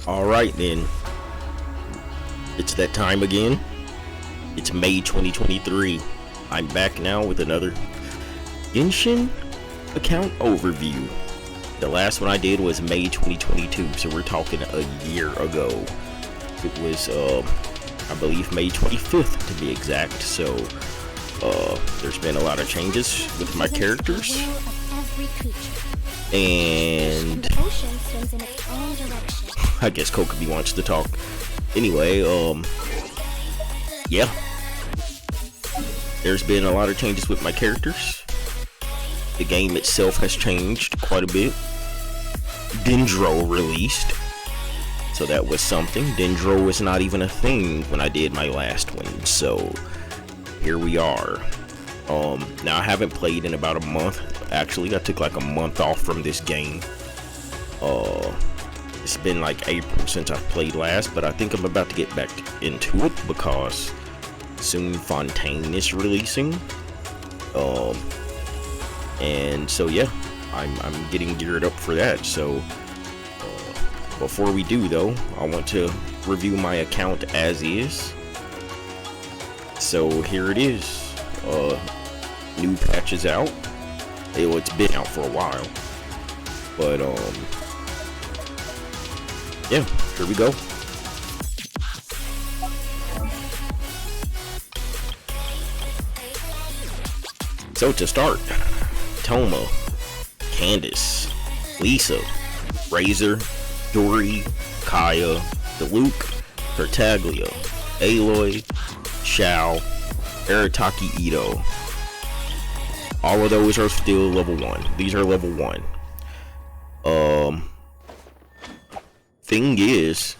Alright then, it's that time again. It's May 2023. I'm back now with another Genshin account overview. The last one I did was May 2022, so we're talking a year ago. It was, I believe May 25th to be exact, so there's been a lot of changes with my characters. And I guess Kokobi wants to talk. Anyway, yeah. There's been a lot of changes with my characters. The game itself has changed quite a bit. Dendro released. So that was something. Dendro was not even a thing when I did my last one. So here we are. Now I haven't played in about a month. Actually, I took like a month off from this game. It's been like April since I've played last, but I think I'm about to get back into it because soon Fontaine is releasing. And so yeah, I'm getting geared up for that. So before we do though, I want to review my account as is. So here it is. New patch is out. It's been out for a while, but yeah, here we go. So to start, Toma, Candace, Lisa, Razor, Dory, Kaya, Diluc, Tartaglia, Aloy, Xiao, Arataki Ito. All of those are still level 1. These are level 1. Thing is,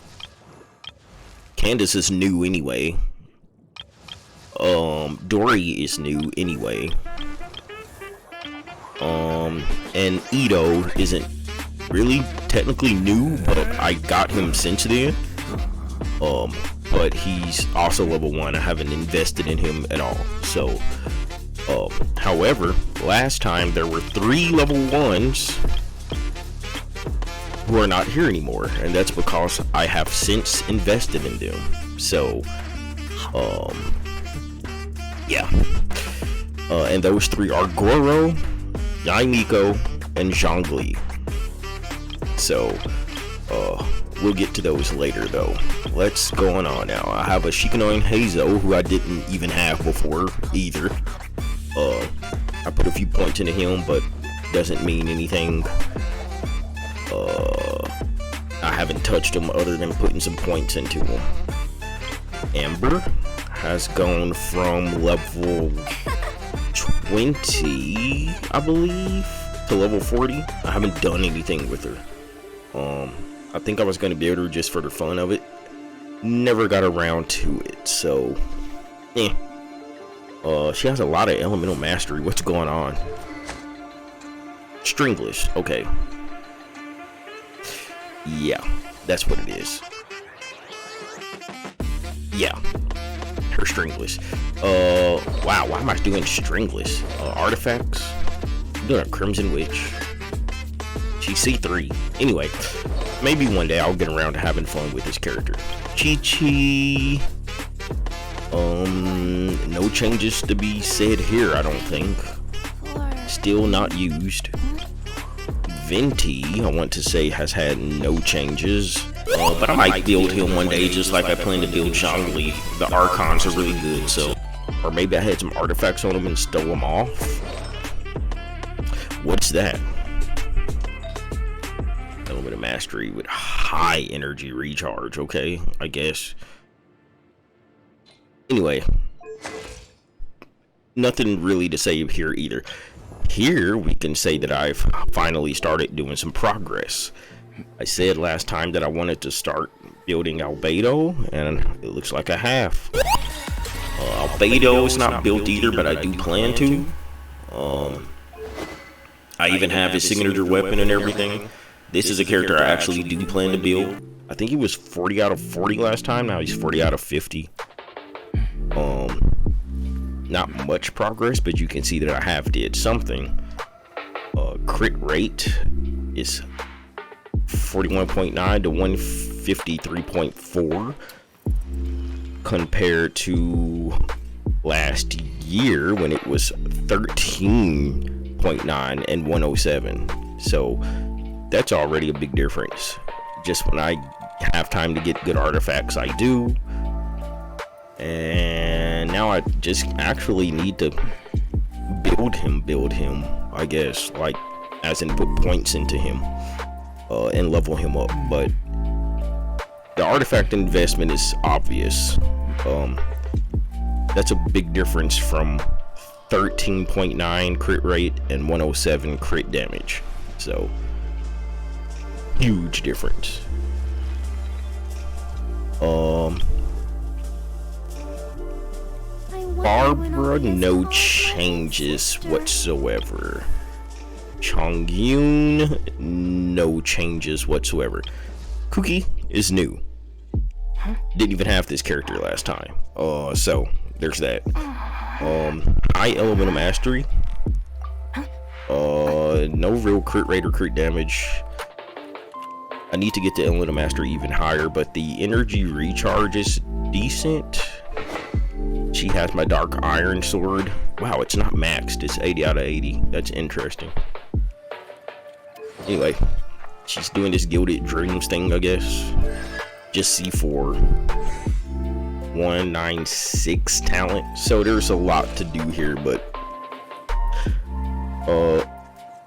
Candace is new anyway. Dory is new anyway. And Ito isn't really technically new, but I got him since then. But he's also level 1. I haven't invested in him at all. So, however, last time there were 3 level 1s who are not here anymore, and that's because I have since invested in them. So, yeah. And those 3 are Goro, Yaimiko, and Zhongli. So, we'll get to those later though. Let's go on now. I have a Shikanoin and Heizo, who I didn't even have before either. I put a few points into him, but doesn't mean anything. I haven't touched him other than putting some points into him. Amber has gone from level 20, I believe, to level 40. I haven't done anything with her. I think I was going to build her just for the fun of it. Never got around to it, so she has a lot of elemental mastery. What's going on? Stringlish, okay. Yeah, that's what it is. Yeah, her Stringlish. Wow, why am I doing Stringlish? Artifacts? I'm doing a Crimson Witch. She's C3. Anyway, maybe one day I'll get around to having fun with this character. Chi-Chi. No changes to be said here, I don't think. Still not used. Venti, I want to say, has had no changes. But I might build him one day just like I plan to build Zhongli. The Archons are really good, so. Or maybe I had some artifacts on them and stole them off. What's that? Elemental mastery with high energy recharge, okay, I guess. Anyway, nothing really to say here either. Here we can say that I've finally started doing some progress. I said last time that I wanted to start building Albedo, and it looks like I have. Albedo is not built either, but I do plan to. I even have his signature weapon and everything. This is a character I actually do plan to build. I think he was 40 out of 40 last time. Now he's 40 out of 50. Not much progress, but you can see that I have did something. Crit rate is 41.9 to 150. 53.4 compared to last year when it was 13.9 and 107. So that's already a big difference. Just when I have time to get good artifacts, I do. And now I just actually need to build him, I guess, like as in put points into him and level him up. But the artifact investment is obvious. That's a big difference from 13.9 crit rate and 107 crit damage. So huge difference. Barbara, no changes whatsoever. Chongyun, no changes whatsoever. Cookie is new. Didn't even have this character last time. So there's that. High elemental mastery. No real crit rate or crit damage. I need to get the elemental mastery even higher, but the energy recharge is decent. She has my dark iron sword. Wow, it's not maxed. It's 80 out of 80. That's interesting. Anyway, she's doing this Gilded Dreams thing, I guess. Just C4. 196 talent. So there's a lot to do here, but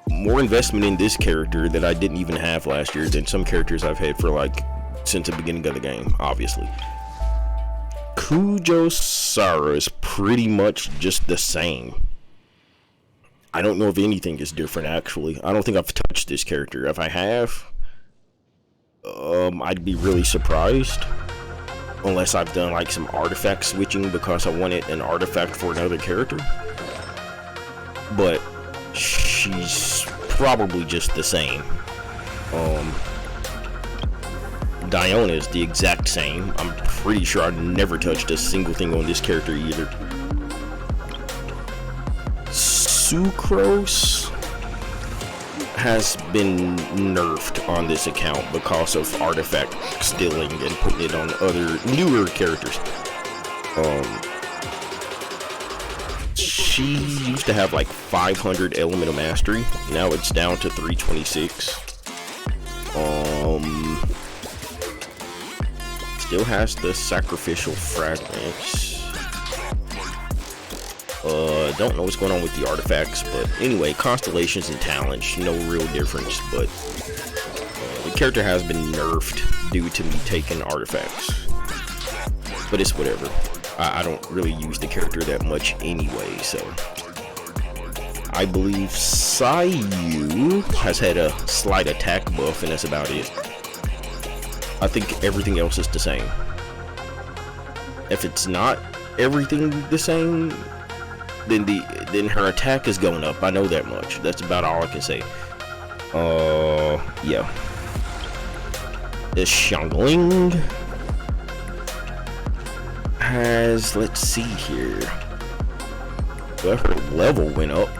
more investment in this character that I didn't even have last year than some characters I've had for like since the beginning of the game, obviously. Kujosara is pretty much just the same. I don't know if anything is different, actually. I don't think I've touched this character. If I have, I'd be really surprised. Unless I've done like some artifact switching because I wanted an artifact for another character. But she's probably just the same. Diona is the exact same. I'm pretty sure I never touched a single thing on this character either. Sucrose has been nerfed on this account because of artifact stealing and putting it on other newer characters. She used to have like 500 elemental mastery. Now it's down to 326. Still has the sacrificial fragments. Don't know what's going on with the artifacts, but anyway, constellations and talents, no real difference, but the character has been nerfed due to me taking artifacts. But it's whatever. I don't really use the character that much anyway, so. I believe Sayu has had a slight attack buff, and that's about it. I think everything else is the same. If it's not everything the same, then her attack is going up. I know that much. That's about all I can say. Yeah. This Xiangling has, let's see here. Well, her level went up.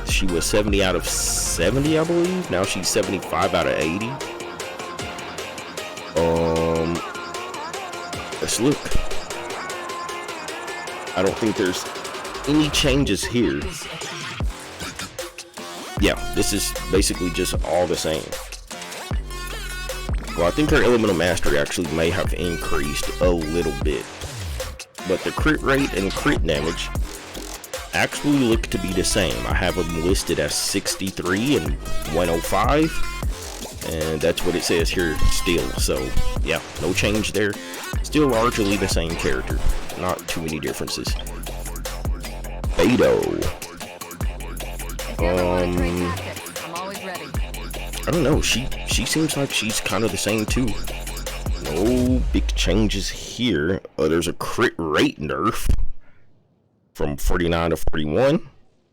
She was 70 out of 70, I believe. Now she's 75 out of 80. Let's look. I don't think there's any changes here. Yeah, this is basically just all the same. Well, I think her elemental mastery actually may have increased a little bit, but the crit rate and crit damage actually look to be the same. I have them listed as 63 and 105, and that's what it says here still. So yeah, no change there. Still largely the same character, not too many differences. Beto. I don't know, she seems like she's kind of the same too. No big changes here. There's a crit rate nerf from 49 to 41,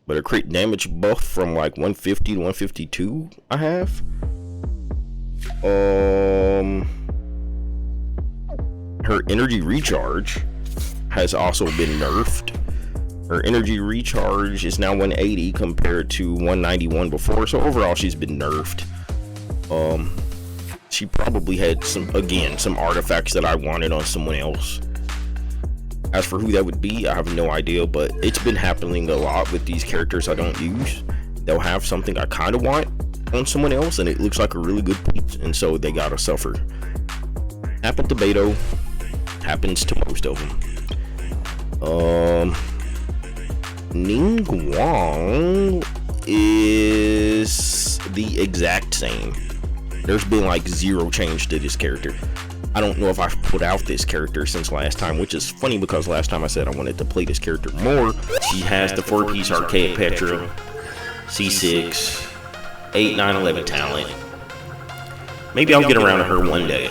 but a crit damage buff from like 150 to 152 I have. Her energy recharge has also been nerfed. Her energy recharge is now 180 compared to 191 before, so overall she's been nerfed. she probably had some artifacts that I wanted on someone else. As for who that would be, I have no idea, but it's been happening a lot with these characters I don't use. They'll have something I kind of want on someone else, and it looks like a really good piece, and so they gotta suffer. Happened to Beto, happens to most of them. Ningguang is the exact same. There's been like zero change to this character. I don't know if I've put out this character since last time, which is funny because last time I said I wanted to play this character more. She has the 4-piece archaic Petra, C6, 8, 9, 11 talent. Maybe I'll get around to her one day.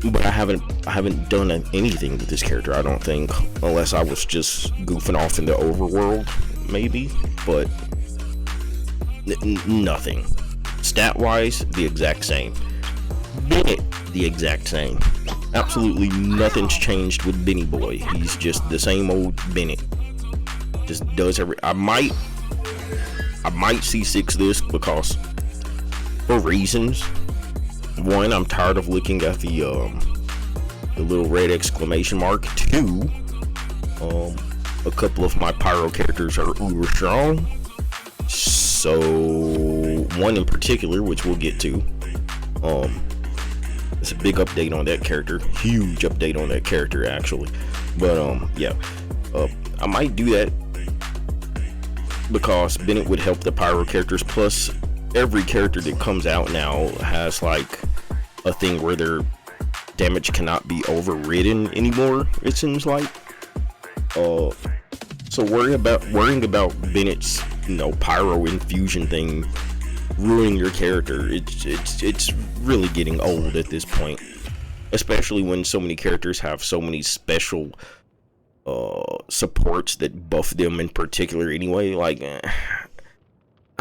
But I haven't done anything with this character, I don't think, unless I was just goofing off in the overworld, maybe. But nothing. Stat-wise, the exact same. Bennett, the exact same. Absolutely nothing's changed with Benny Boy. He's just the same old Bennett. Just does I might C6 this because, for reasons. One, I'm tired of looking at the little red exclamation mark. Two, a couple of my pyro characters are uber strong. So one in particular, which we'll get to, it's a big update on that character, huge update on that character actually. But yeah, I might do that because Bennett would help the pyro characters. Plus, every character that comes out now has like a thing where their damage cannot be overridden anymore, it seems like. So worrying about Bennett's, pyro infusion thing ruining your character, it's really getting old at this point, especially when so many characters have so many special supports that buff them in particular anyway. Like, I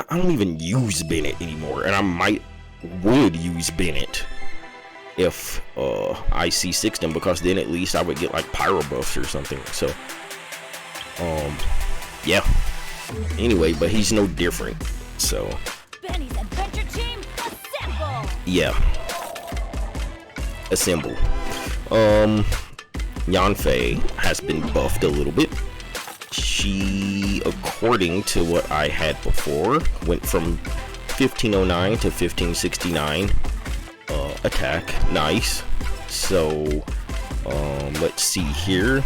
don't even use Bennett anymore, and I would use Bennett if I C6'd him, because then at least I would get like pyro buffs or something. So yeah, anyway, but he's no different. So Benny's adventure team, assemble! Yeah, assemble. Yanfei has been buffed a little bit. She, according to what I had before, went from 1509 to 1569 attack. Nice. So let's see here.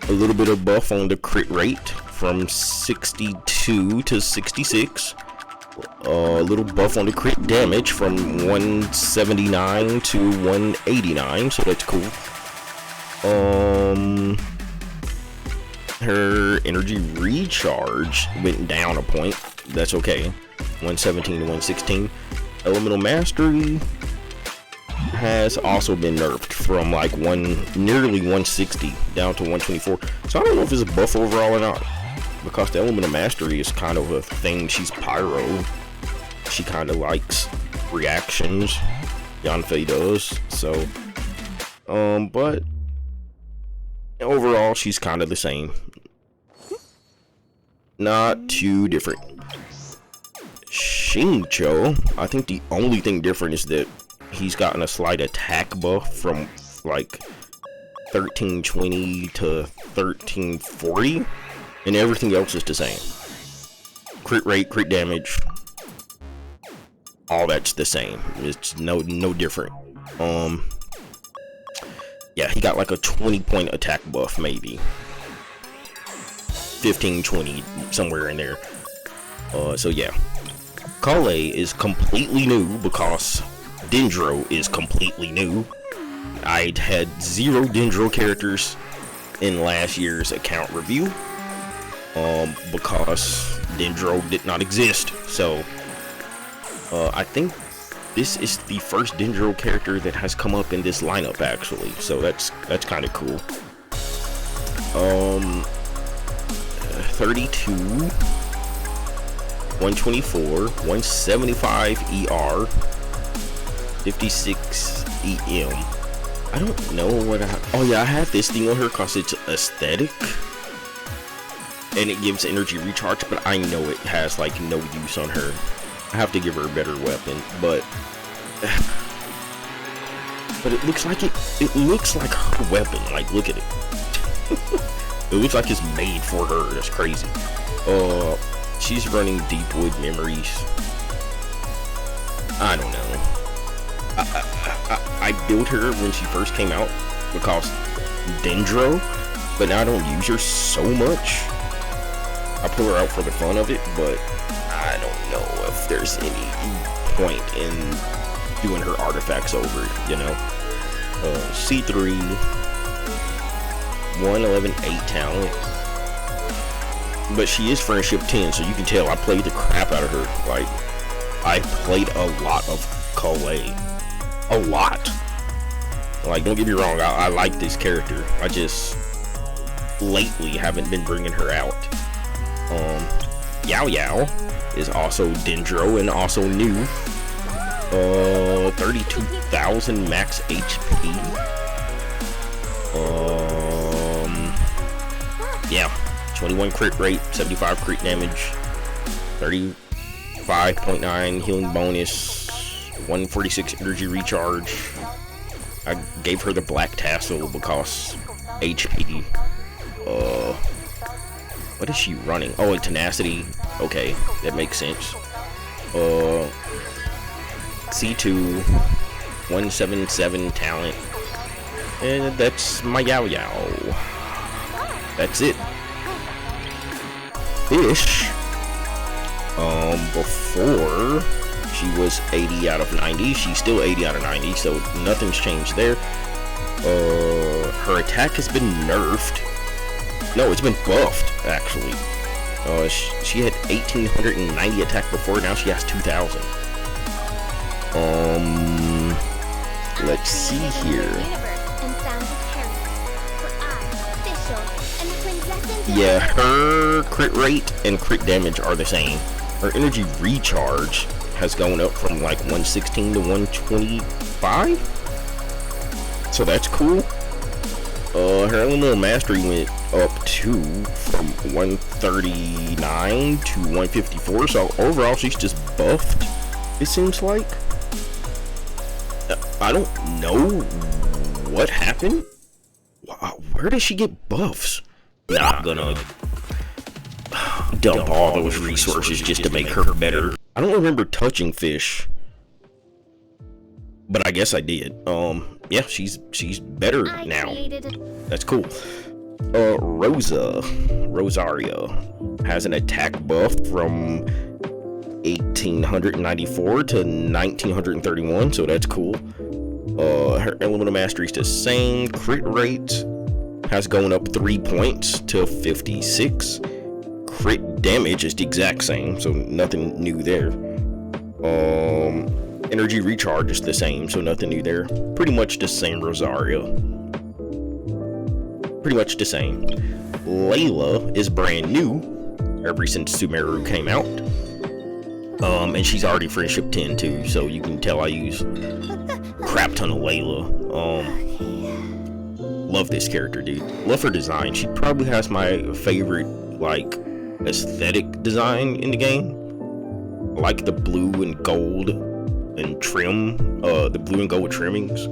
A little bit of buff on the crit rate from 62 to 66. A little buff on the crit damage from 179 to 189, so that's cool. Her energy recharge went down a point. That's okay. 117 to 116. Elemental mastery has also been nerfed from like nearly 160 down to 124. So I don't know if it's a buff overall or not, because the elemental mastery is kind of a thing. She's pyro. She kind of likes reactions. Yanfei does. So, but overall, she's kind of the same. Not too different. Xingqiu, I think the only thing different is that he's gotten a slight attack buff from like 1320 to 1340, and everything else is the same. Crit rate, crit damage, all that's the same. It's no different. Yeah, he got like a 20-point attack buff, maybe 15, 20, somewhere in there. So yeah, Kale is completely new because Dendro is completely new. I had 0 Dendro characters in last year's account review, because Dendro did not exist. So I think this is the first Dendro character that has come up in this lineup actually, so that's kind of cool. 32, 124, 175 ER, 56 EM. I don't know what oh yeah, I have this thing on her because it's aesthetic and it gives energy recharge, but I know it has like no use on her. I have to give her a better weapon, but it looks like it looks like her weapon. Like, look at it. It looks like it's made for her. That's crazy. She's running Deepwood Memories. I don't know. I built her when she first came out because dendro, but now I don't use her so much. I pull her out for the fun of it, but I don't know if there's any point in doing her artifacts over, you know. C3, 111 8 talent, but she is friendship 10, so you can tell I played the crap out of her. Like, I played a lot of Calais, a lot. Like, don't get me wrong, I like this character. I just lately haven't been bringing her out. Yao Yao is also dendro and also new. 32,000 max HP. Yeah, 21 crit rate, 75 crit damage, 35.9 healing bonus, 146 energy recharge. I gave her the black tassel because HP. What is she running? Oh, a tenacity. Okay, that makes sense. C2, 177 talent, and that's my Yao Yao. That's it. Fish. Before she was 80 out of 90. She's still 80 out of 90, so nothing's changed there. Her attack has been nerfed. No, it's been buffed, actually. She had 1,890 attack before, now she has 2,000. Let's see here. Yeah, her crit rate and crit damage are the same. Her energy recharge has gone up from like 116 to 125. So that's cool. Her elemental mastery went up too, from 139 to 154. So overall, she's just buffed, it seems like. I don't know what happened. Where did she get buffs? Not gonna dump all those resources just to make her better. I don't remember touching Fish, but I guess I did. Yeah, she's better now. That's cool. Rosaria has an attack buff from 1,894 to 1,931, so that's cool. Her elemental mastery is the same. Crit rate has gone up 3 points to 56. Crit damage is the exact same, so nothing new there. Energy recharge is the same, so nothing new there. Pretty much the same Rosaria. Pretty much the same. Layla is brand new ever since Sumeru came out. And she's already friendship 10 too, so you can tell I use crap ton of Layla. Love this character, dude. Love her design. She probably has my favorite, like, aesthetic design in the game. I like the blue and gold and trim, the blue and gold trimmings.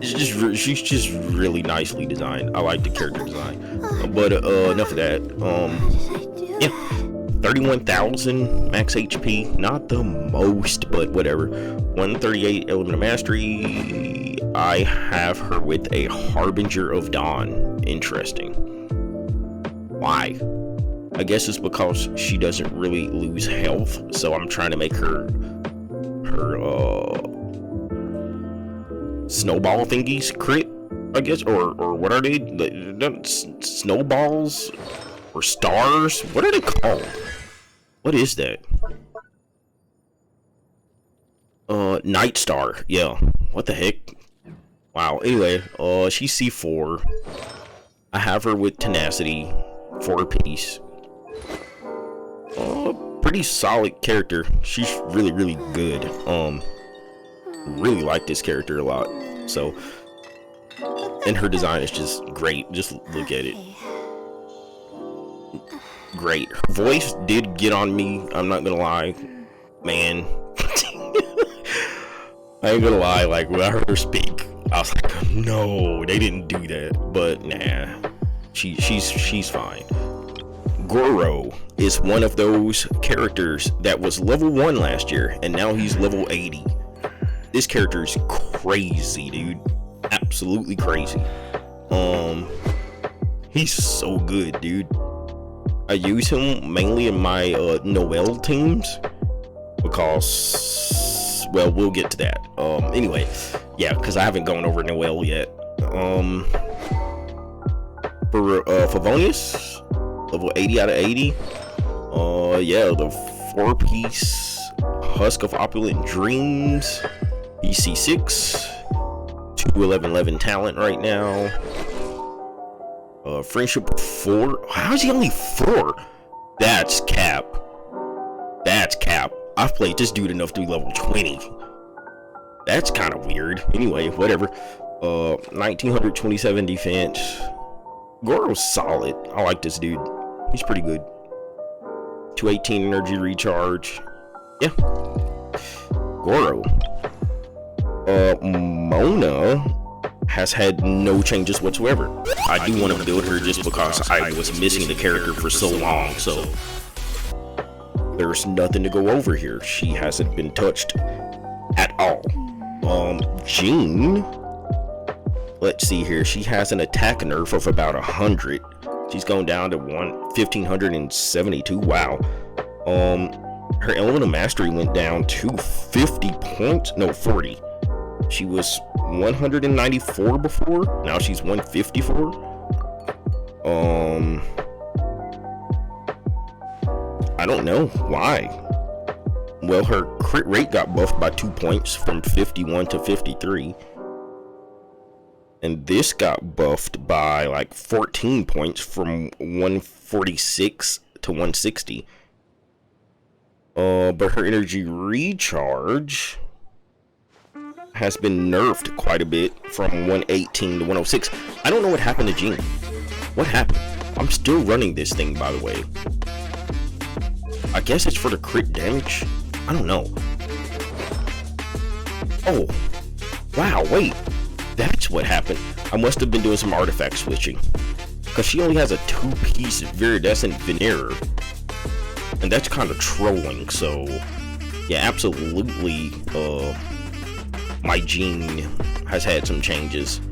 She's just really nicely designed. I like the character design. But enough of that. Yeah, 31,000 max HP. Not the most, but whatever. 138 elemental mastery. I have her with a Harbinger of Dawn. Interesting. Why? I guess it's because she doesn't really lose health, so I'm trying to make her snowball thingies crit, I guess, or what are they? Snowballs or stars? What are they called? What is that? Night Star. Yeah. What the heck? Wow. Anyway, she's C4. I have her with tenacity, 4 piece. Pretty solid character. She's really, really good. Really like this character a lot. So, and her design is just great. Just look at it. great. Her voice did get on me, I'm not gonna lie. Man. I ain't gonna lie, like when I heard her speak, I was like, no, they didn't do that. But nah, she's fine. Goro is one of those characters that was level 1 last year, and now he's level 80. This character is crazy, dude. Absolutely crazy. He's so good, dude. I use him mainly in my Noel teams because, well, we'll get to that. Anyway, yeah, because I haven't gone over Noel yet. For Favonius, level 80 out of 80. Yeah, the 4-piece Husk of Opulent Dreams, PC6, 211 talent right now. Friendship 4. How is he only 4? That's cap. That's cap. I've played this dude enough to be level 20. That's kind of weird. Anyway, whatever. 1927 defense. Goro's solid. I like this dude. He's pretty good. 218 energy recharge. Yeah. Goro. Mona has had no changes whatsoever. I do want to build her just because I was missing the character for so long, so there's nothing to go over here. She hasn't been touched at all. Jean, let's see here. She has an attack nerf of about 100. She's going down to 1572. Wow. Her elemental mastery went down to 50 points. No, 40. She was 194 before. Now she's 154. I don't know why. Well, her crit rate got buffed by 2 points from 51 to 53. And this got buffed by like 14 points from 146 to 160. But her energy recharge has been nerfed quite a bit from 118 to 106. I don't know what happened to Jean. What happened? I'm still running this thing, by the way. I guess it's for the crit damage. I don't know. Oh, wow, wait. That's what happened. I must have been doing some artifact switching, because she only has a 2-piece viridescent veneer, and that's kind of trolling. So yeah, absolutely, my Jean has had some changes,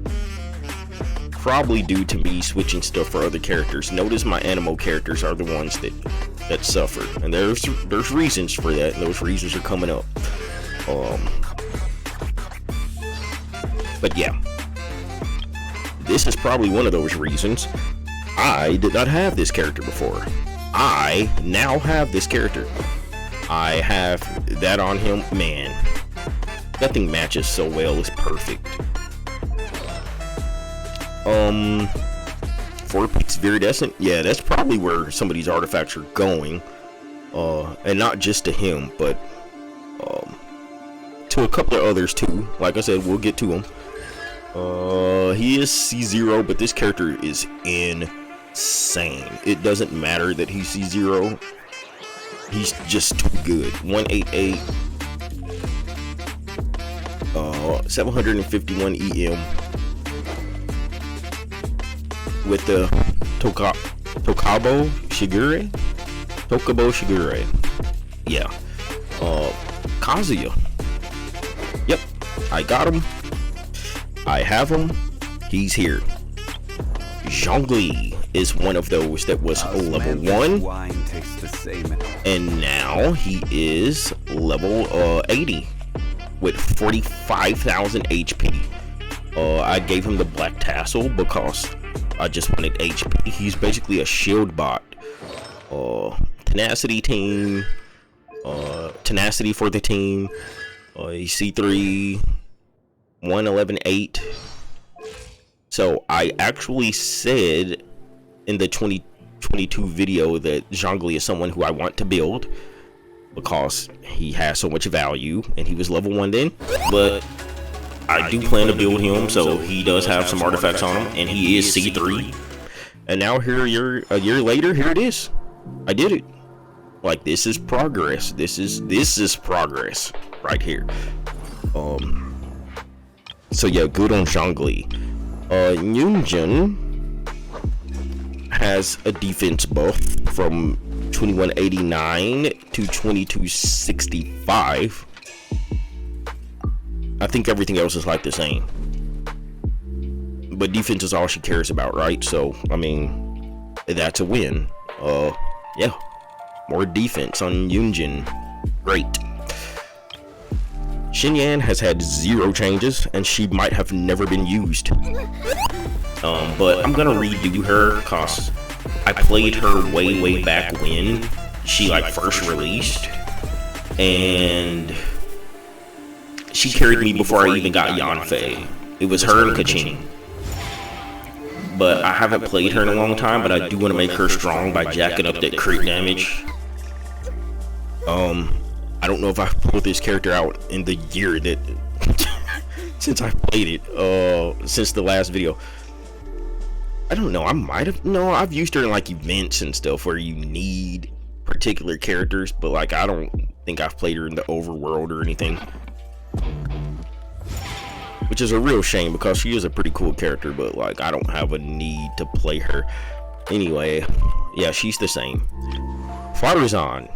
probably due to me switching stuff for other characters. Notice my Animo characters are the ones that suffer, and there's reasons for that, and those reasons are coming up. But yeah, this is probably one of those reasons. I did not have this character before. I now have this character. I have that on him. Man, that thing matches so well. It's perfect. 4-piece viridescent. Yeah, that's probably where some of these artifacts are going. And not just to him, but to a couple of others too. Like I said, we'll get to him. He is C0, but this character is insane. It doesn't matter that he's C0. He's just too good. 188, 751 EM with the Tokabo Shigure. Yeah. Kazuya. Yep, I got him. I have him. He's here. Zhongli is one of those that was level 1, and now he is level 80 with 45,000 HP. I gave him the black tassel because I just wanted HP. He's basically a shield bot. Tenacity team. Tenacity for the team. He's C3. 111.8. So I actually said in the 2022 video that Zhongli is someone who I want to build because he has so much value, and he was level 1 then, but I do plan to build him, so he does have some artifacts on him, and he is C3. And now here a year later, here it is. I did it. Like, this is progress. This is progress right here. So yeah, good on Zhongli. Yunjin has a defense buff from 2189 to 2265. I think everything else is like the same, but defense is all she cares about, right? So I mean, that's a win. Yeah, more defense on Yunjin. Great. Xinyan has had 0 changes, and she might have never been used. But I'm gonna redo her cause I played her way back when she like first released, and she carried me before I even got Yanfei. It was her and Kaching. But I haven't played her in a long time, but I do want to make her strong by jacking up that crit damage. I don't know if I've pulled this character out in the year that since I played it, since the last video. I don't know, I might have, no, I've used her in like events and stuff where you need particular characters, but like I don't think I've played her in the overworld or anything, which is a real shame because she is a pretty cool character, but like I don't have a need to play her. Anyway, yeah, she's the same. Farazan.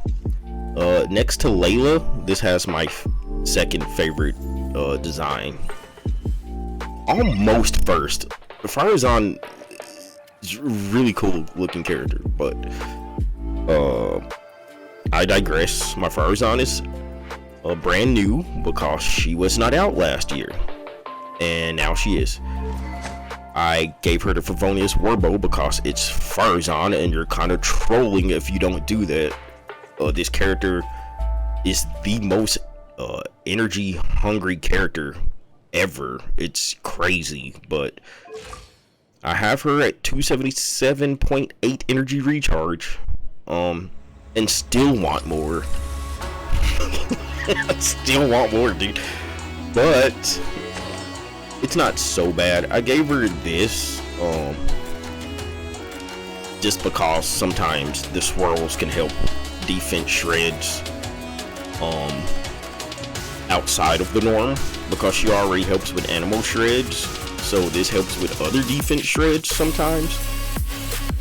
Next to Layla, this has my second favorite design. Almost first. Farazan is a really cool looking character, but I digress. My Farazan is brand new because she was not out last year, and now she is. I gave her the Favonius Warbow because it's Farazan, and you're kind of trolling if you don't do that. This character is the most energy hungry character ever. It's crazy, but I have her at 277.8 energy recharge, and still want more. I still want more, dude, but it's not so bad. I gave her this just because sometimes the swirls can help defense shreds outside of the norm, because she already helps with animal shreds, so this helps with other defense shreds sometimes.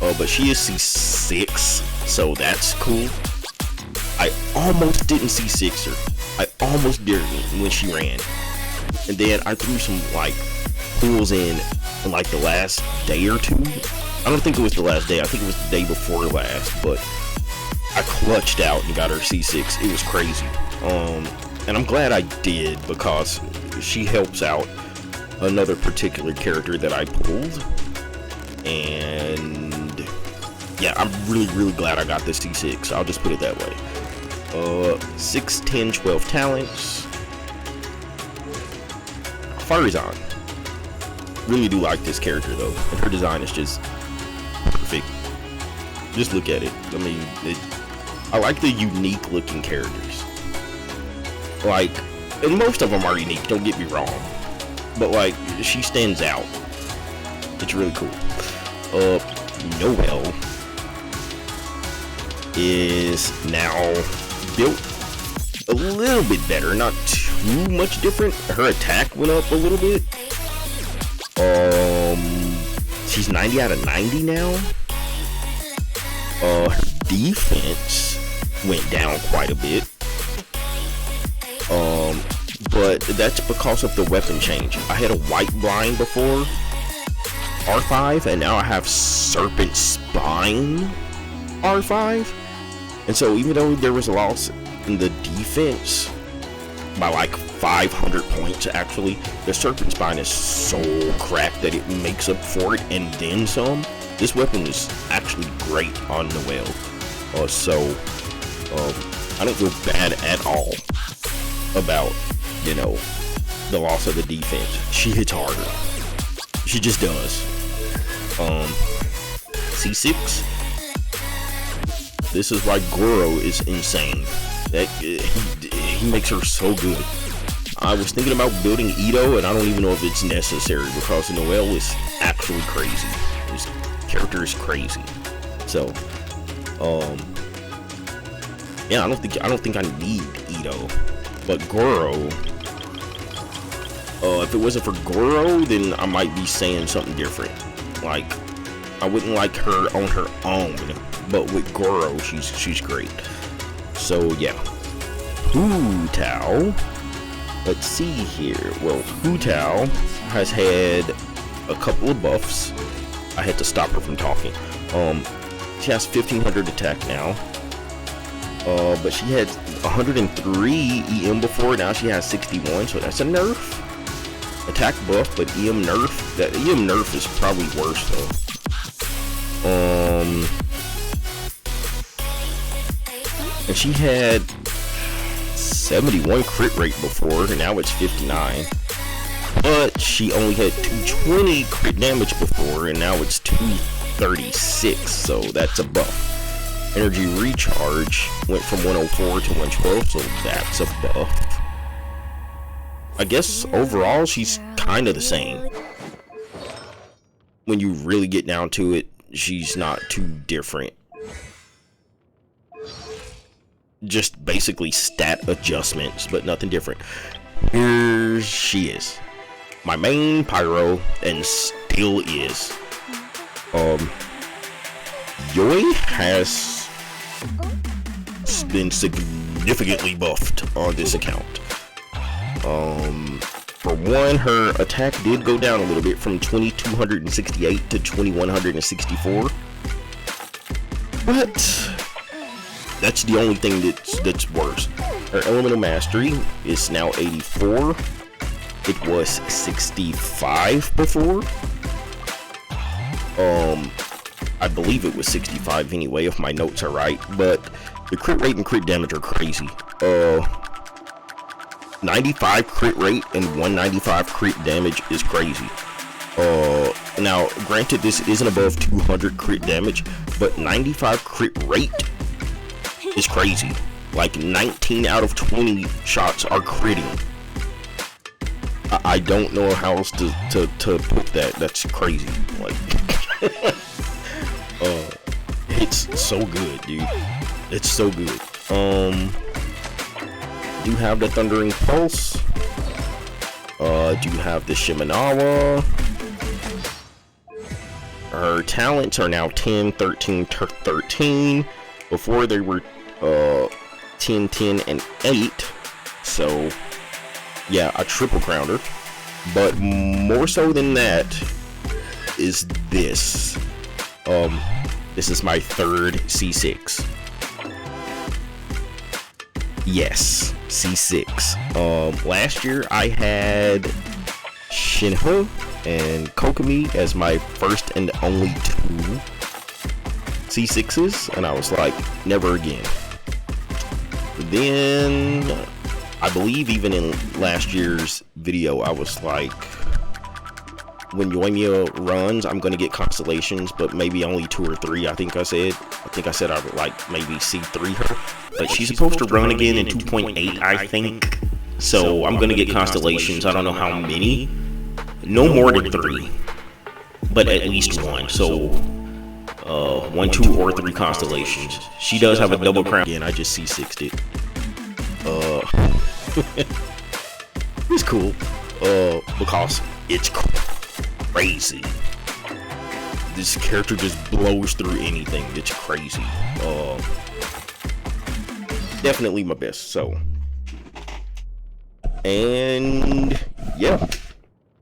But she is C6, so that's cool. I almost didn't C6 her. I almost did when she ran, and then I threw some like pulls in like the last day or two. I don't think it was the last day, I think it was the day before last, but I clutched out and got her C6. It was crazy. And I'm glad I did, because she helps out another particular character that I pulled. And yeah, I'm really glad I got this C6. I'll just put it that way. 6, 10, 12 talents. Farazan. Really do like this character though. And her design is just perfect. Just look at it. I mean, I like the unique looking characters. Like, and most of them are unique, don't get me wrong, but like, she stands out. It's really cool. Noelle is now built a little bit better, not too much different. Her attack went up a little bit. She's 90 out of 90 now. Her defense went down quite a bit, but that's because of the weapon change. I had a white blind before R5, and now I have serpent spine R5, and so even though there was a loss in the defense by like 500 points, actually the serpent spine is so cracked that it makes up for it and then some. This weapon is actually great on Noelle. I don't feel bad at all about, you know, the loss of the defense. She hits harder. She just does. C6. This is why Goro is insane. That he makes her so good. I was thinking about building Ito, and I don't even know if it's necessary because Noelle is actually crazy. This character is crazy. So Yeah, I don't think I need Ito, but Goro. If it wasn't for Goro, then I might be saying something different. Like, I wouldn't like her on her own, but with Goro, she's great. So yeah, Hu Tao. Let's see here. Well, Hu Tao has had a couple of buffs. I had to stop her from talking. She has 1500 attack now. But she had 103 EM before. Now she has 61, so that's a nerf. Attack buff, but EM nerf. That EM nerf is probably worse though. And she had 71 crit rate before, and now it's 59. But she only had 220 crit damage before, and now it's 236. So that's a buff. Energy recharge went from 104 to 112, so that's a buff. I guess overall she's kind of the same. When you really get down to it, she's not too different. Just basically stat adjustments, but nothing different. Here she is. My main pyro, and still is. Yoi has been significantly buffed on this account. For one, her attack did go down a little bit from 2268 to 2164, but that's the only thing that's worse. Her elemental mastery is now 84. It was 65 before. I believe it was 65 anyway, if my notes are right, but the crit rate and crit damage are crazy. 95 crit rate and 195 crit damage is crazy. Now, granted, this isn't above 200 crit damage, but 95 crit rate is crazy. Like 19 out of 20 shots are critting. I don't know how else to put that. That's crazy. Like, it's so good, dude. It's so good. Do have the Thundering Pulse. Do have the Shimenawa. Her talents are now 10, 13, 13. Before they were 10, 10, and 8. So, yeah, a triple crowner. But more so than that is this. This is my third C6. Yes, C6. Last year I had Shinho and Kokomi as my first and only two C6s, and I was like, never again. Then I believe even in last year's video I was like, when Yoimiya runs, I'm gonna get constellations, but maybe only 2 or 3. I think I said I would like maybe C3 her, but she's supposed to run again in 2.8, I think. So I'm gonna get constellations. I don't know how many. No more than 3, but at least 1. So 1, 2, or 3 constellations. She does have a double crown. Again, I just C6'd it. It's cool. Because it's crazy. This character just blows through anything. It's crazy. Definitely my best. So, and yeah,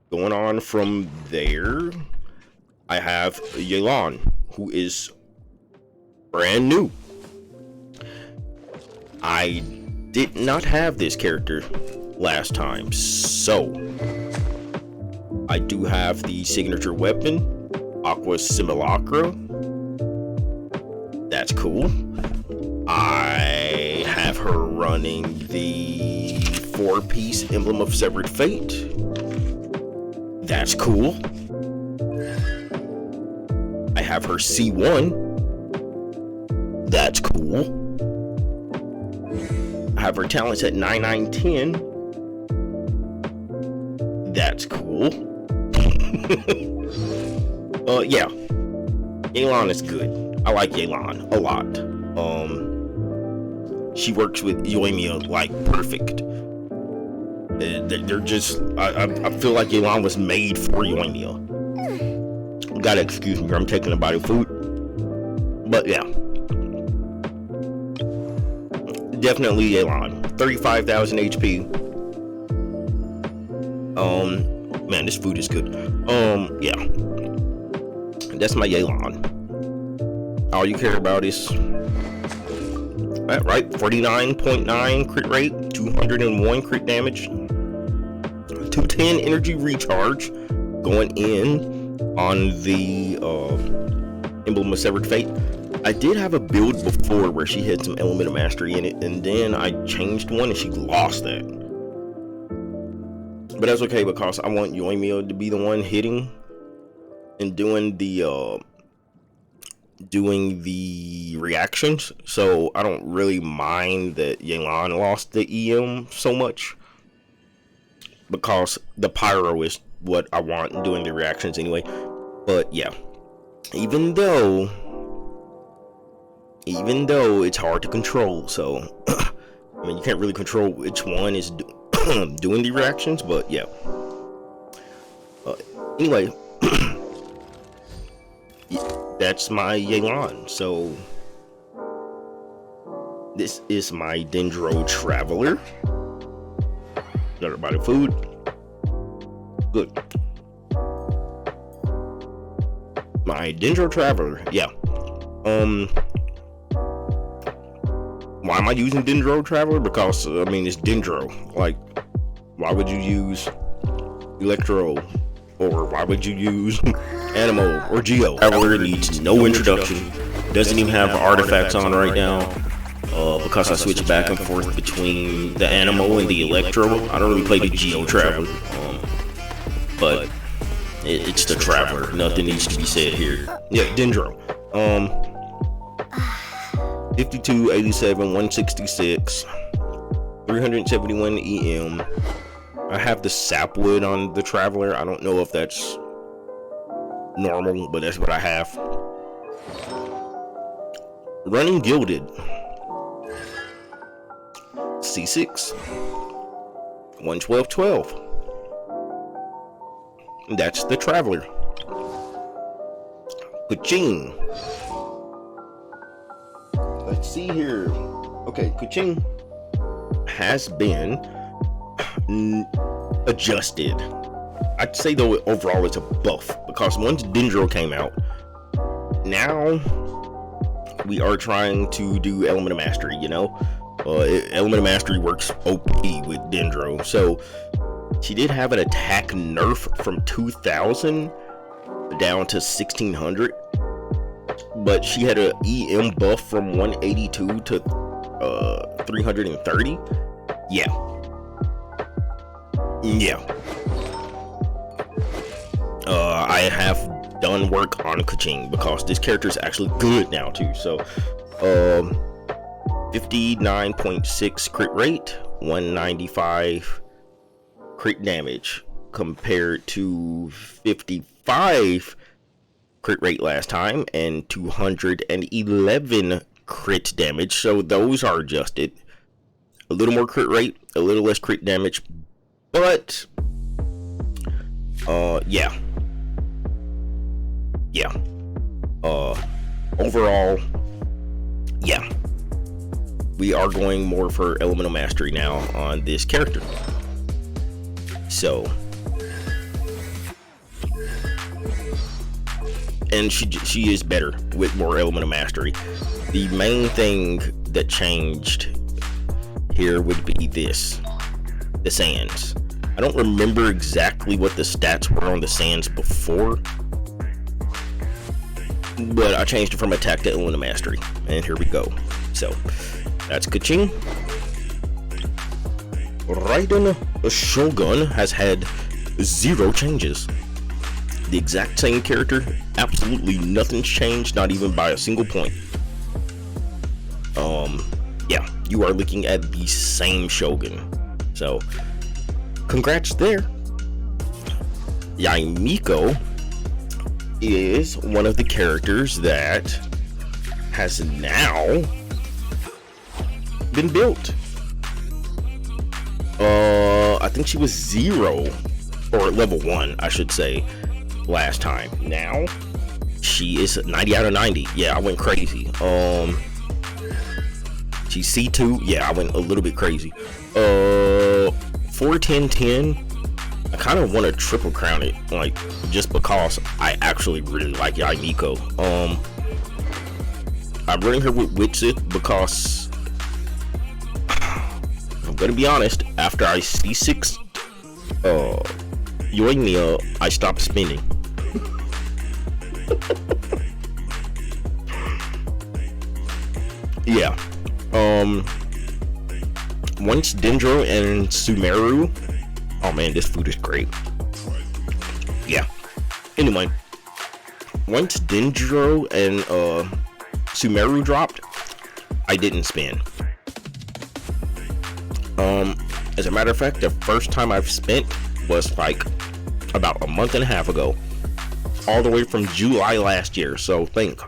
going on from there, I have Yelan, who is brand new. I did not have this character last time, so I do have the signature weapon, Aqua Simulacra. That's cool. I have her running the 4-piece Emblem of Severed Fate. That's cool. I have her C1. That's cool. I have her talents at 9, 9, 10. That's cool. Yeah. Yelan is good. I like Yelan a lot. She works with Yoimiya like perfect. They're just, I feel like Yelan was made for Yoimiya. You gotta excuse me, I'm taking a bite of food. But yeah, definitely Yelan. 35,000 HP. Man, this food is good. Yeah, that's my Yelan. All you care about is that, right? 49.9 crit rate, 201 crit damage, 210 energy recharge, going in on the Emblem of Severed Fate. I did have a build before where she had some Element of Mastery in it, and then I changed one and she lost that. But that's okay because I want Yoimiya to be the one hitting and doing the reactions, so I don't really mind that Yelan lost the EM so much, because the pyro is what I want doing the reactions anyway. But yeah, even though it's hard to control, so I mean, you can't really control which one is doing the reactions, but yeah. Anyway, that's my Yelan. So this is my Dendro Traveler. Got about the food. Good. My Dendro Traveler. Yeah. Why am I using Dendro Traveler? Because I mean, it's Dendro. Like, why would you use Electro? Or why would you use Animo or Geo? Traveler needs no introduction. Doesn't even have artifacts on right now. Because I switch back and forth between the Animo and the Electro. I don't really play the Geo Traveler. But it's the Traveler. Nothing needs to be said here. Yeah, Dendro. 52, 87, 166, 371 EM. I have the sapwood on the Traveler. I don't know if that's normal, but that's what I have. Running Gilded. C6. 112.12. That's the Traveler. Kuching. Let's see here. Okay, Kuching has been adjusted. I'd say though overall it's a buff, because once Dendro came out, now we are trying to do Element of Mastery, you know. Element of Mastery works OP with Dendro. So she did have an attack nerf from 2000 down to 1600, but she had an EM buff from 182 to 330. Yeah. I have done work on Kuching because this character is actually good now too. So 59.6 crit rate, 195 crit damage compared to 55 crit rate last time and 211 crit damage. So those are adjusted. A little more crit rate, a little less crit damage, but overall, yeah, we are going more for Elemental Mastery now on this character. So, and she is better with more Elemental Mastery. The main thing that changed here would be this, the sands. I don't remember exactly what the stats were on the sands before, but I changed it from attack to Elemental Mastery, and here we go. So that's Kuching. Raiden Shogun has had 0 changes. The exact same character, absolutely nothing's changed, not even by a single point. Yeah, you are looking at the same Shogun. So, congrats there. Yaimiko is one of the characters that has now been built. I think she was 0 or level 1, I should say, last time. Now she is 90 out of 90. Yeah, I went crazy. She's C2. Yeah, I went a little bit crazy. 4 10 10. I kind of want to triple crown it, like, just because I actually really like Yae Miko. I'm running her with Witsit because, if I'm gonna be honest, after I C6 Yoimiya, I stopped spinning. Yeah. Once Dendro and Sumeru, oh man, this food is great. Yeah. Anyway, once Dendro and Sumeru dropped, I didn't spin. As a matter of fact, the first time I've spent was like about a month and a half ago, all the way from July last year. So think,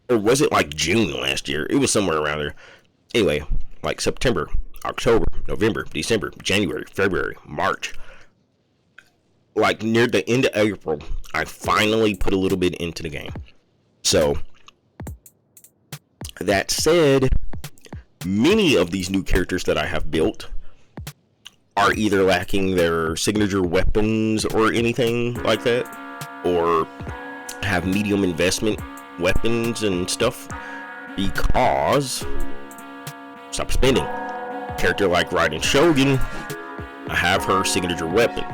or was it like June last year? It was somewhere around there. Anyway, like September, October, November, December, January, February, March. Like near the end of April, I finally put a little bit into the game. So that said, many of these new characters that I have built are either lacking their signature weapons or anything like that, or have medium investment weapons and stuff, because stop spending. Character like Raiden Shogun, I have her signature weapon.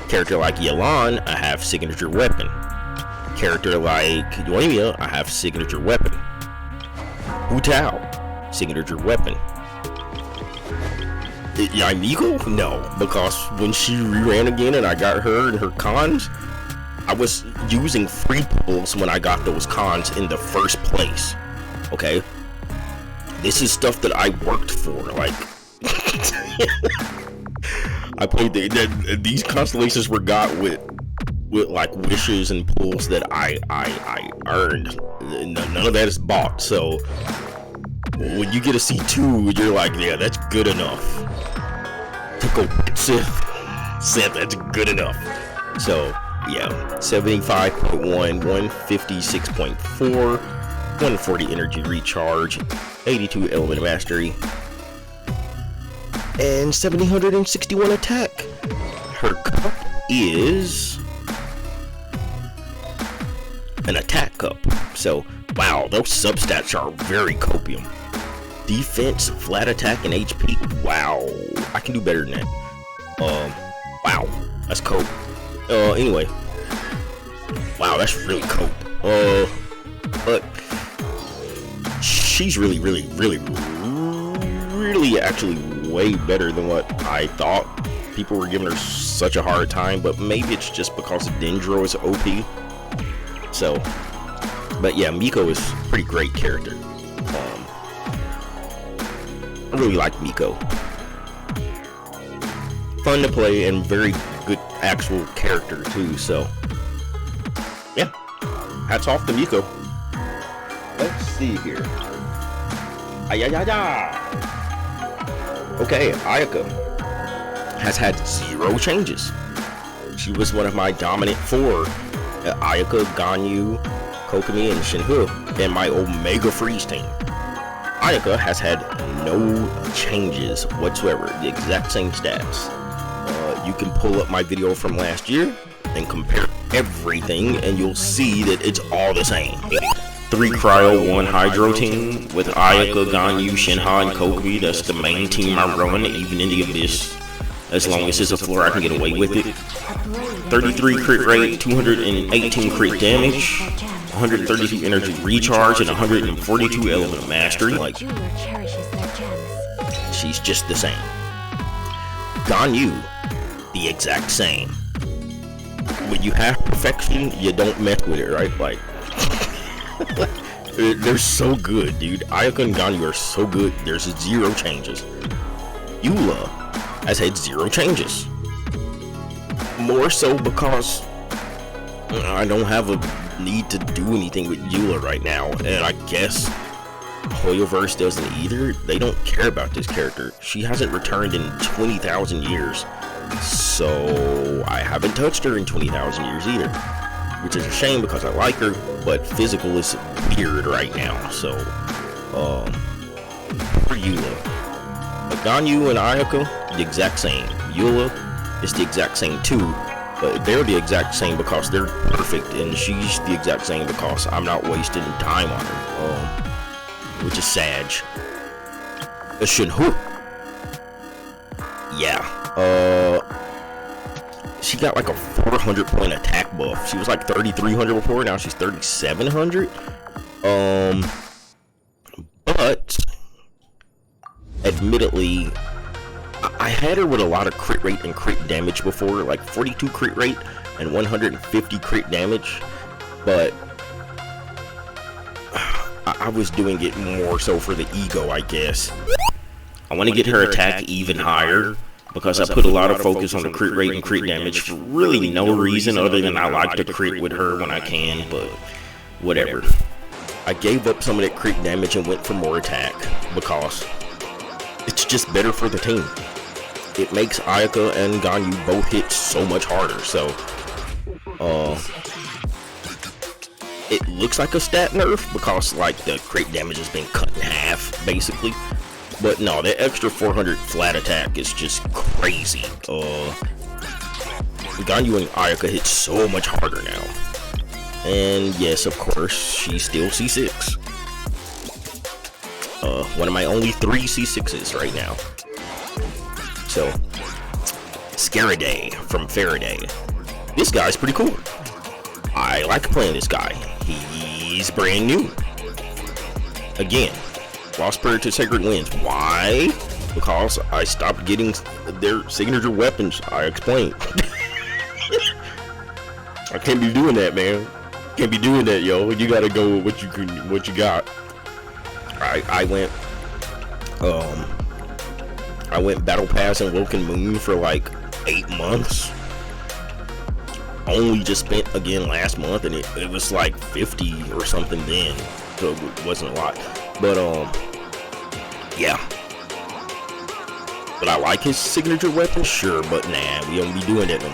Character like Yelan, I have signature weapon. Character like Yoimiya, I have signature weapon. Hu Tao, signature weapon. Yae Miko? No, because when she reran again and I got her and her cons, I was using free pulls when I got those cons in the first place. Okay? This is stuff that I worked for. Like, I played these constellations were got with like wishes and pulls that I earned. None of that is bought. So when you get a C2, you're like, yeah, that's good enough. Seth, that's good enough. So yeah, 75.1, 156.4, 140 energy recharge, 82 element mastery, and 761 attack. Her cup is an attack cup. So wow, those substats are very copium. Defense, flat attack, and HP. Wow, I can do better than that. Wow, that's cope. Anyway, wow, that's really cope. But she's really actually way better than what I thought. People were giving her such a hard time, but maybe it's just because Dendro is OP. So, but yeah, Miko is a pretty great character. I really like Miko. Fun to play and very good actual character too. So, yeah, hats off to Miko. Let's see here. Okay, Ayaka has had 0 changes. She was one of my dominant 4. Ayaka, Ganyu, Kokomi, and Shinhu in my Omega Freeze team. Ayaka has had no changes whatsoever, the exact same stats. You can pull up my video from last year and compare everything, and you'll see that it's all the same. 3 Cryo, 1 Hydro team with Ayaka, Ganyu, Shinha, and Kokomi. That's the main team I run, even in the Abyss. As long as it's a floor, I can get away with it. 33 crit rate, 218 crit damage, 132 energy recharge, and 142 element mastery. Like, she's just the same. Ganyu, the exact same. When you have perfection, you don't mess with it, right? Like, they're so good, dude. Ayaka and Ganyu are so good. There's 0 changes. Eula has had 0 changes. More so because I don't have a need to do anything with Eula right now, and I guess Hoyoverse doesn't either. They don't care about this character. She hasn't returned in 20,000 years. So I haven't touched her in 20,000 years either. Which is a shame because I like her, but physical is weird right now. So, for Eula. Ganyu and Ayaka, the exact same. Eula is the exact same too, but they're the exact same because they're perfect, and she's the exact same because I'm not wasting time on her. Which is Sag. Shinhu. Yeah. She got like a 400 point attack buff. She was like 3,300 before, now she's 3,700. But admittedly, I had her with a lot of crit rate and crit damage before, like 42 crit rate and 150 crit damage, but I was doing it more so for the ego, I guess. I want to get her attack even higher because I put a lot of focus on the crit rate and crit damage for really no reason other than I like to crit with her when I can, but whatever. I gave up some of that crit damage and went for more attack because it's just better for the team. It makes Ayaka and Ganyu both hit so much harder, so it looks like a stat nerf because like the crit damage has been cut in half basically, but no, that extra 400 flat attack is just crazy. Ganyu and Ayaka hit so much harder now, and yes, of course, she's still C6. One of my only 3 C6s right now. So, Scaraday from Faraday. This guy's pretty cool. I like playing this guy. He's brand new. Again, Lost Prayer to Sacred Winds. Why? Because I stopped getting their signature weapons. I explained. I can't be doing that, man. Can't be doing that, yo. You gotta go with what you got. I went Battle Pass and Woken Moon for like 8 months. Only just spent again last month, and it was like 50 or something then, so it wasn't a lot. But yeah. But I like his signature weapon, sure, but nah, we don't be doing that no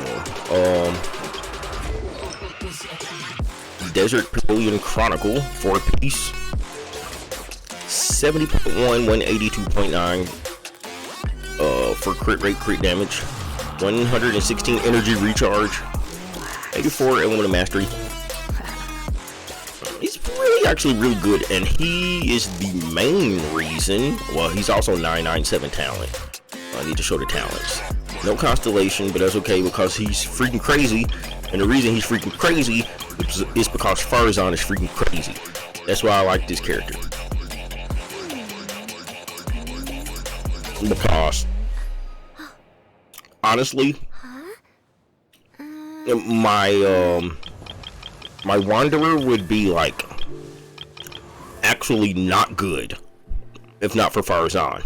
more. Desert Pavilion Chronicle, 4-piece. 70.1, 182.9 for crit rate, crit damage, 116 energy recharge, 84 element mastery. He's actually really good, and he is the main reason. Well, he's also 997 talent. I need to show the talents. No constellation, but that's okay because he's freaking crazy, and the reason he's freaking crazy is because Farazan is freaking crazy. That's why I like this character. Because honestly, my Wanderer would be like actually not good if not for Farazan.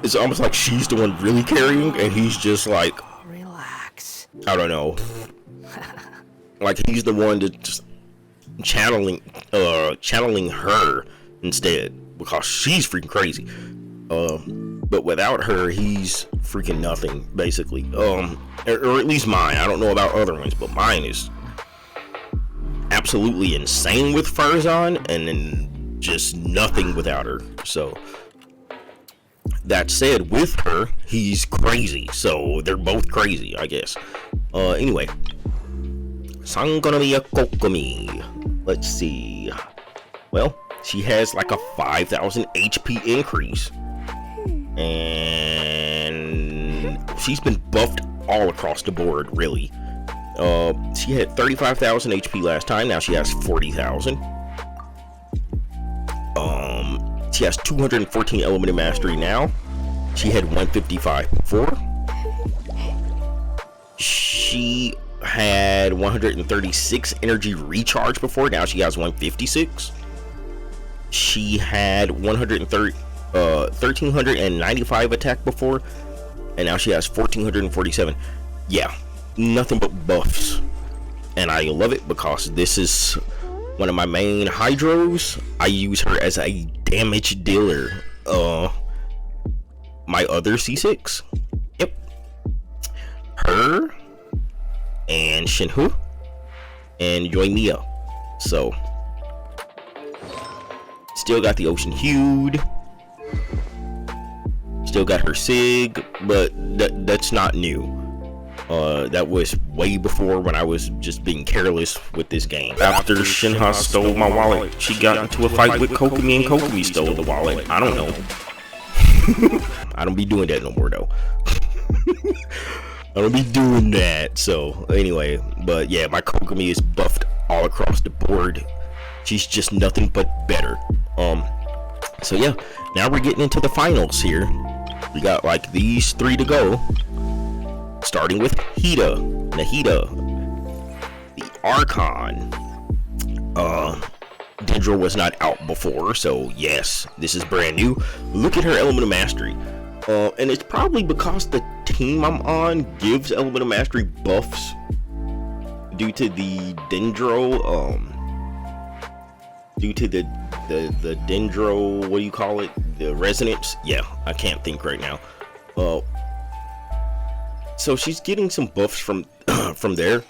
It's almost like she's the one really carrying, and he's just like, relax. I don't know. Like he's the one that just channeling her instead. Because she's freaking crazy. But without her, he's freaking nothing, basically. Or at least mine. I don't know about other ones, but mine is absolutely insane with Farazan, and then just nothing without her. So, that said, with her, he's crazy. So, they're both crazy, I guess. Anyway. Sangonomiya Kokomi. Let's see. Well, she has like a 5,000 HP increase, and she's been buffed all across the board, really. She had 35,000 HP last time, now she has 40,000. She has 214 element mastery now. She had 155 before. She had 136 energy recharge before, now she has 156. She had 1,395 attack before, and now she has 1,447. Yeah, nothing but buffs, and I love it because this is one of my main hydros. I use her as a damage dealer. My other C6, yep, her and Shinhu and Yoimiya. So still got the Ocean Hued, still got her Sig, but that's not new. That was way before, when I was just being careless with this game. After Shinha stole my wallet, she got into a fight with Kokomi, and Kokomi stole the wallet. I don't know. I don't be doing that no more though. I don't be doing that. So anyway, but yeah, my Kokomi is buffed all across the board. She's just nothing but better. So yeah, now we're getting into the finals here. We got like these 3 to go, starting with Nahida, the Archon. Dendro was not out before, so yes, this is brand new. Look at her element of mastery, and it's probably because the team I'm on gives element of mastery buffs due to the dendro, due to the dendro, what do you call it, the resonance. Yeah, I can't think right now. So she's getting some buffs from from there,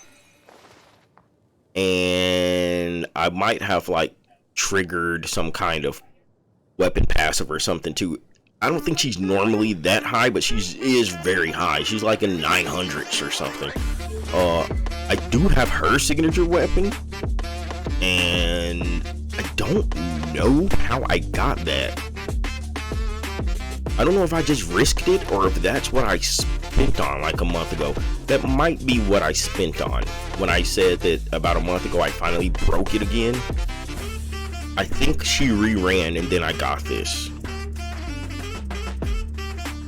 and I might have like triggered some kind of weapon passive or something too. I don't think she's normally that high, but she is very high. She's like in 900s or something. I do have her signature weapon, and I don't know how I got that. I don't know if I just risked it or if that's what I spent on like a month ago. That might be what I spent on when I said that about a month ago I finally broke it again. I think she reran and then I got this.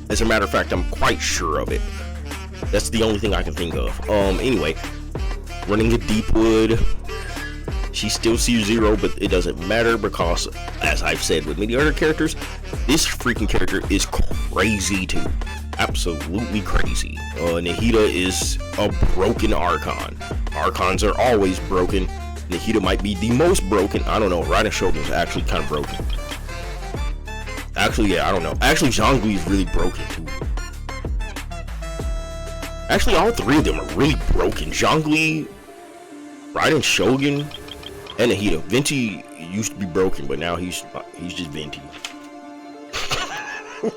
As a matter of fact, I'm quite sure of it. That's the only thing I can think of. Anyway, running a Deepwood. She still sees 0, but it doesn't matter because, as I've said with many other characters, this freaking character is crazy too. Absolutely crazy. Nahida is a broken Archon. Archons are always broken. Nahida might be the most broken. I don't know. Raiden Shogun's actually kind of broken. Actually, yeah, I don't know. Actually, Zhongli is really broken too. Actually, all 3 of them are really broken. Zhongli, Raiden Shogun, and Nahida. Venti used to be broken, but now he's just Venti.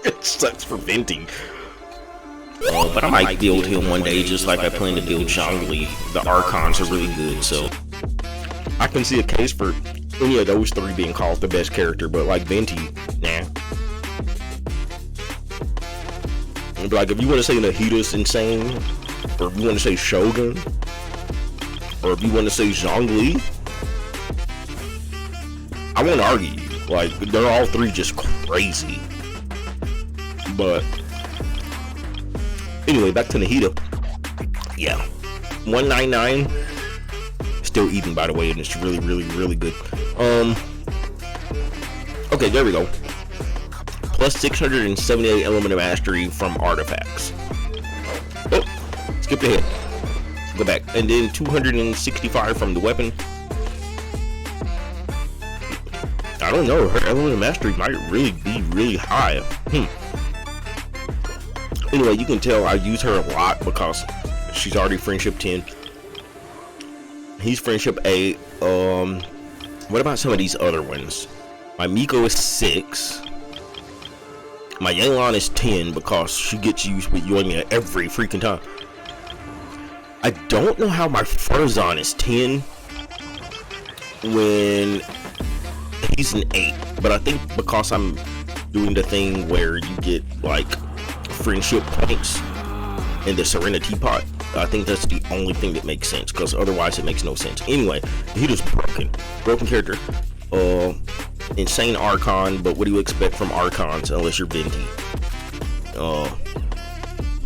It sucks for Venti. But I might build him one day, just like I plan to build Zhongli. The Archons are really good, so I can see a case for any of those 3 being called the best character, but like Venti, nah. But like, if you want to say Nahida's insane, or if you want to say Shogun, or if you want to say Zhongli, I won't argue you. Like, they're all 3 just crazy. But anyway, back to Nahida. Yeah, 199. Still eating, by the way, and it's really, really, really good. Okay, there we go. Plus 678 element of mastery from artifacts. Oh, skipped ahead. Go back, and then 265 from the weapon. I don't know. Her element of mastery might really be really high. Anyway, you can tell I use her a lot because she's already friendship 10. He's friendship 8. What about some of these other ones? My Miko is 6. My Yelan is 10 because she gets used with Yoimiya every freaking time. I don't know how my Furzon is 10 when he's an 8, but I think because I'm doing the thing where you get like friendship points in the Serenity pot, I think that's the only thing that makes sense, because otherwise it makes no sense. Anyway, he just broken character. Insane Archon, but what do you expect from Archons unless you're Venti?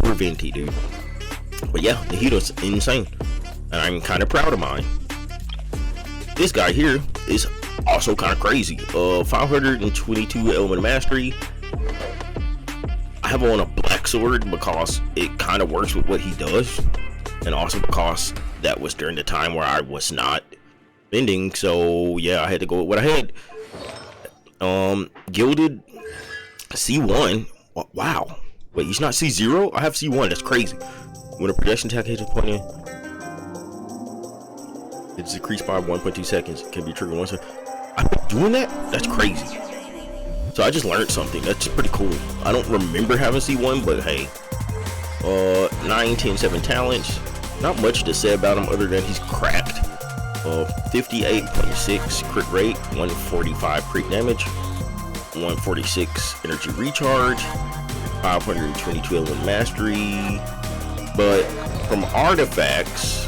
We're Venti, dude. But yeah, Nahida's insane, and I'm kind of proud of mine. This guy here is also kind of crazy. 522 element of mastery. I have on a black sword because it kind of works with what he does, and also because that was during the time where I was not ending, so yeah, I had to go with what I had. Gilded C1. Wow. Wait, he's not C0? I have C1. That's crazy. When a projection attack hits a point in, it's decreased by 1.2 seconds. It can be triggered once. I've been doing that? That's crazy. So I just learned something. That's pretty cool. I don't remember having C1, but hey. 9, 10, 7 talents. Not much to say about him other than he's cracked. 58.6 crit rate, 145 crit damage, 146 energy recharge, 522 element mastery, but from artifacts,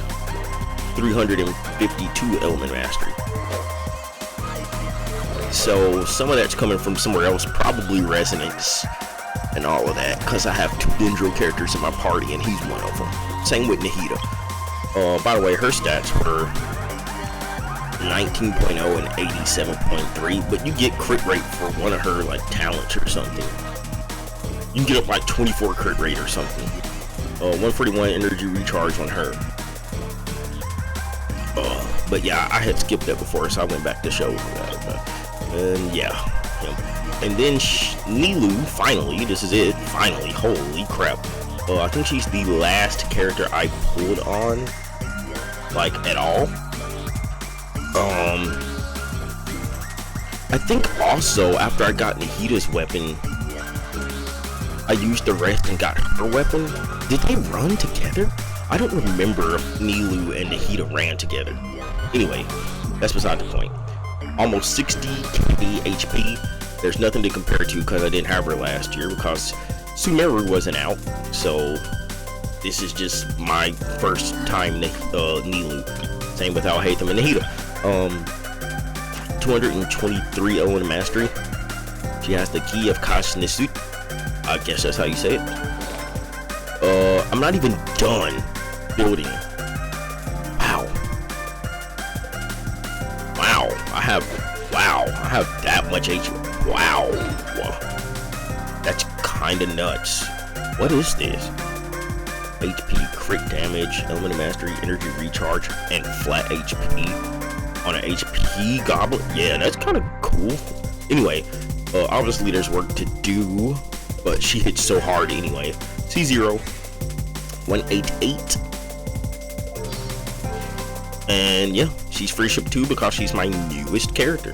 352 element mastery. So some of that's coming from somewhere else, probably resonance and all of that, because I have 2 dendro characters in my party and he's one of them. Same with Nahida. By the way, her stats were 19.0 and 87.3, but you get crit rate for one of her like talents or something. You can get up like 24 crit rate or something. 141 energy recharge on her. But yeah, I had skipped that before, so I went back to show that. And yeah, and then Nilu, finally, this is it, finally, holy crap. I think she's the last character I pulled on, like, at all. I think also, after I got Nahida's weapon, I used the rest and got her weapon. Did they run together? I don't remember if Nilu and Nahida ran together. Anyway, that's beside the point. Almost 60k HP. There's nothing to compare to because I didn't have her last year because Sumeru wasn't out. So this is just my first time Nilu. Same with Alhaitham and Nahida. 223 element mastery. She has the key of Kashnasut. I guess that's how you say it. I'm not even done building. I have that much HP. Wow. That's kinda nuts. What is this? HP, crit damage, element mastery, energy recharge, and flat HP on an HP goblet. Yeah, that's kind of cool. Anyway, obviously there's work to do, but she hits so hard anyway. C0, 188. And yeah, she's free ship too because she's my newest character.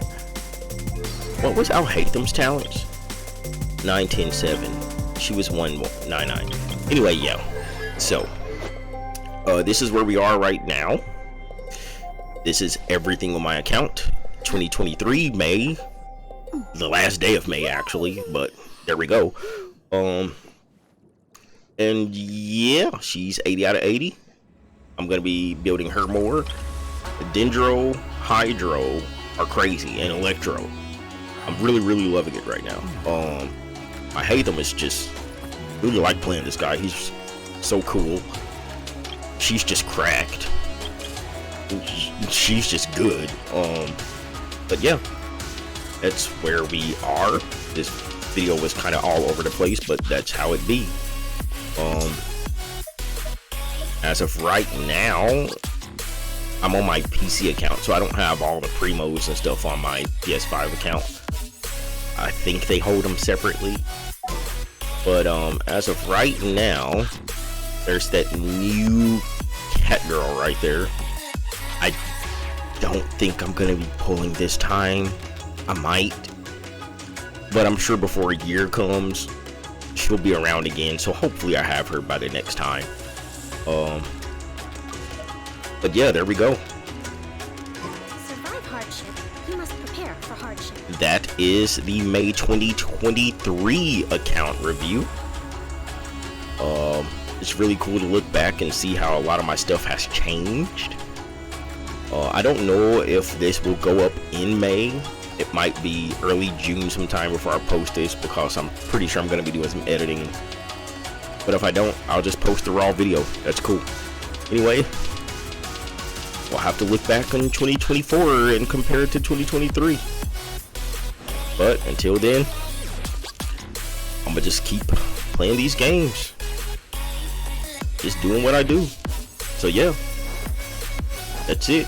What was Alhaitham's talents? 9, 10, 7. She was 199. Anyway, yeah. So, this is where we are right now. This is everything on my account. 2023 May, the last day of May actually, but there we go. And yeah, she's 80 out of 80. I'm gonna be building her more. Dendro, Hydro are crazy, and Electro. I'm really loving it right now. I hate him. It's just really like playing this guy. He's so cool. She's just cracked. She's just good. But yeah, that's where we are. This video was kind of all over the place, but that's how it be. As of right now, I'm on my PC account, so I don't have all the primos and stuff on my PS5 account. I think they hold them separately. But as of right now, there's that new cat girl right there. I don't think I'm gonna be pulling this time. I might, but I'm sure before a year comes, she'll be around again. So hopefully I have her by the next time. But yeah, there we go. Survive hardship. You must prepare for hardship. That is the May 2023 account review. It's really cool to look back and see how a lot of my stuff has changed. I don't know if this will go up in May. It might be early June sometime before I post this, because I'm pretty sure I'm going to be doing some editing. But if I don't, I'll just post the raw video. That's cool. Anyway, we'll have to look back on 2024 and compare it to 2023. But until then, I'm gonna just keep playing these games, just doing what I do. So yeah, that's it.